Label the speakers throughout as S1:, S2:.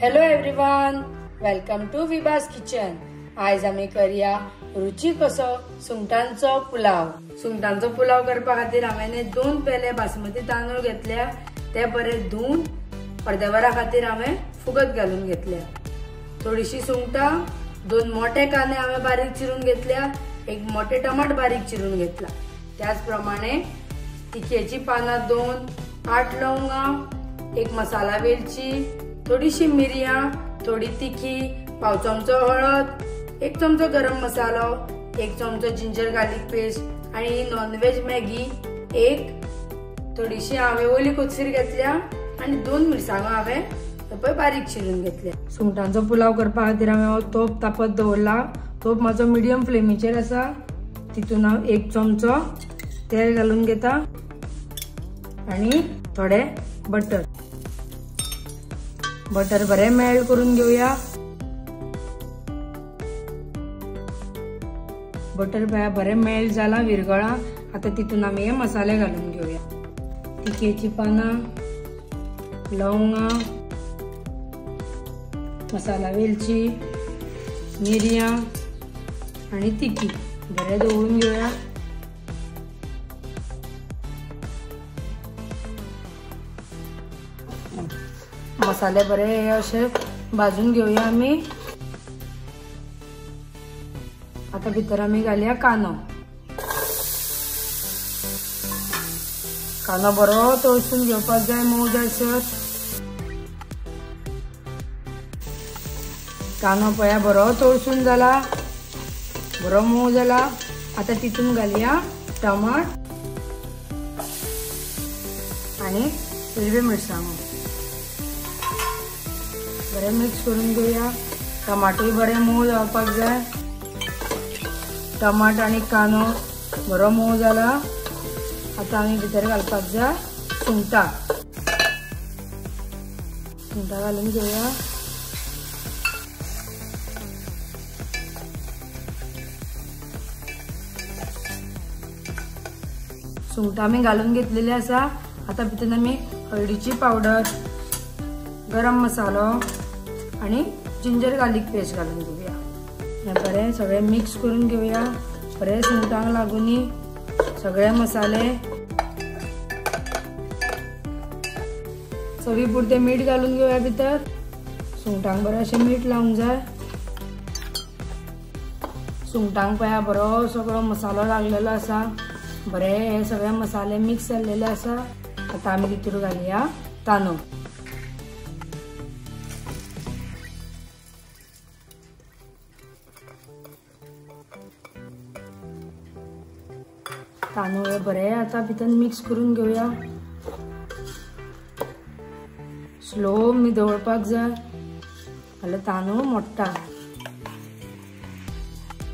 S1: Hello everyone, welcome to Vibhas kitchen. आज आम्ही करूया रुचीक असो सुंगटांचो पुलाव। सुंगटांचो पुलाव करपा खातीर हांवें 2 पेले बासमती तांदूळ घेतल्या, ते बरे धुवन अर्ध्या वरा खातीर हांवें फुगत घालून घेतल्या। थोडीशी सुंगटां, 2 मोठे कांदे हांवें बारीक चिरून घेतल्या, एक मोठे टमाट बारीक चिरून घेतला। त्याच प्रमाणे तिखेची पानां 2, 8 लवंगा, एक मसाला वेलची, थोडीशी मिरयां, थोडी तिखी, पाव चमचो हळद, 1 चमचो गरम मसालो, 1 चमचो जिंजर गार्लिक पेस्ट आणि नॉनव्हेज मॅगी 1, थोडीशी हांवें ओली कोथमीर घेतल्या आणि 2 मिरसांगो हांवें बारीक चिरून घेतल्या। सुंगटांचो पुलाव करपा खातीर हांवें तोप तापत दवरला। तोप म्हजो मिडियम फ्लेमीचेर आसा। तितून हांव 1 चमचो तेल घालून घेता आणि थोडे बटर बरे मेल्ट करून घेऊया। बटर बरे मेल्ट जाला, विरगळा। आता तितून आम्ही हे मसाले घालून घेऊया। तिखेची पानां, लवंगा, मसाला वेलची, मिरयां आणि तिखी बरे ढवळून घेऊया। मसाले बरे असे भाजून घेऊया आम्ही। आता भितर आम्ही घालूया कांदो बरो तळसून घेवपाक जाय, मऊ जायसर। कांदो पळया बरो तळसून जाला, बरो मऊ जाला। आता तितून घालूया टमाट आणि हिरवे मिरसांगो बरे मिक्स करून घेऊया। टमाटे बरे मऊ जावपाक जाय। टमाट आणि कांदो बरो मऊ जाला। आता आम्ही भितर घालपाक जाय सुंगटां घालून घेऊया। सुंगटां आम्ही घालून घेतलेली आसा। आता भितर आम्ही हळदीची पावडर, गरम मसालो आणि जिंजर गार्लिक पेस्ट घालून घेऊया। हे बरे सगळे मिक्स करून घेऊया। बरे सुंगटांक लागून सगळे मसाले, चवी पुरते मीठ घालून घेऊया भितर। सुंगटांक बरे असे मीठ लावूंक जाय। सुंगटांक पळया बरो सगळो मसालो लागलेलो आसा। बरे हे सगळे मसाले मिक्स जाल्लेले आसा। आता आम्ही भितर घालूया तांदूळ। तांदूळ बरे आता भितर मिक्स करून घेऊया। स्लो मी दवरपाक जाय, जाल्यार तांदूळ मोडटा।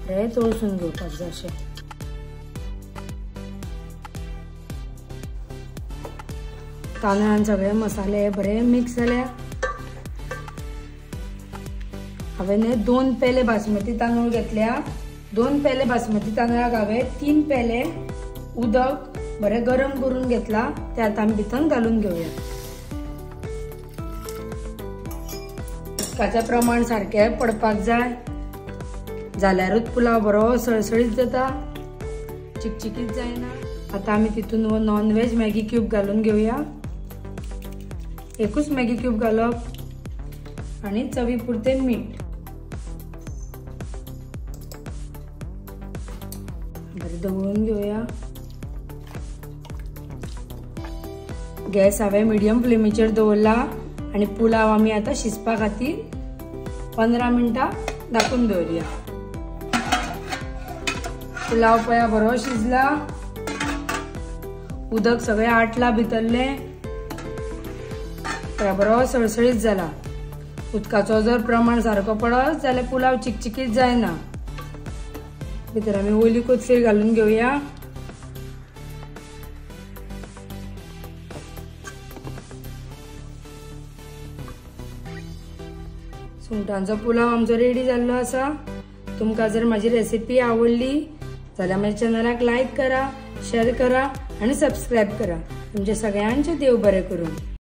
S1: बरे तळसून घेवपाक जाय अशें। तांदळान सगळे मसाले बरे मिक्स जाले। हांवें 2 पेले बासमती तांदूळ घेतल्या। 2 पेले बासमती तांदळाक हांवें 3 पेले उदक बरे गरम करून घेतला। ते आता आम्ही भितर घालून घेऊया। उदकाचे प्रमाण सारखे पडपाक जाय, जाल्यारूच पुलाव बरो सळसळीत जाता, चिकचिकीत जायना। आता आम्ही तितून नॉनव्हेज मॅगी क्यूब घालून घेऊया। 1च मॅगी क्यूब घालप आणि चवी पुरते मीठ बरे ढवळून घेऊया। गॅस हांवें मिडियम फ्लेमीचेर दवरला आणि पुलाव आम्ही आता शिजपा खातीर 15 मिनटां धाकून दवरया। पुलाव पळया बरो शिजला, उदक सगळे आटला भितरले, बरो सळसळीत जाला। उदकाचो जर प्रमाण सारको पडत जाल्यार पुलाव चिकचिकीत जायना। भितर आम्ही ओली कोथमीर घालून घेऊया। सुंगटांचो पुलाव आमचो रेडी जाल्लो आसा। तुमकां जर माझी रेसिपी आवडली जाल्यार माझ्या चॅनलाक लाईक करा, शेअर करा आणि सबस्क्राईब करा। तुमचे सगळ्यांचे देव बरे करूं।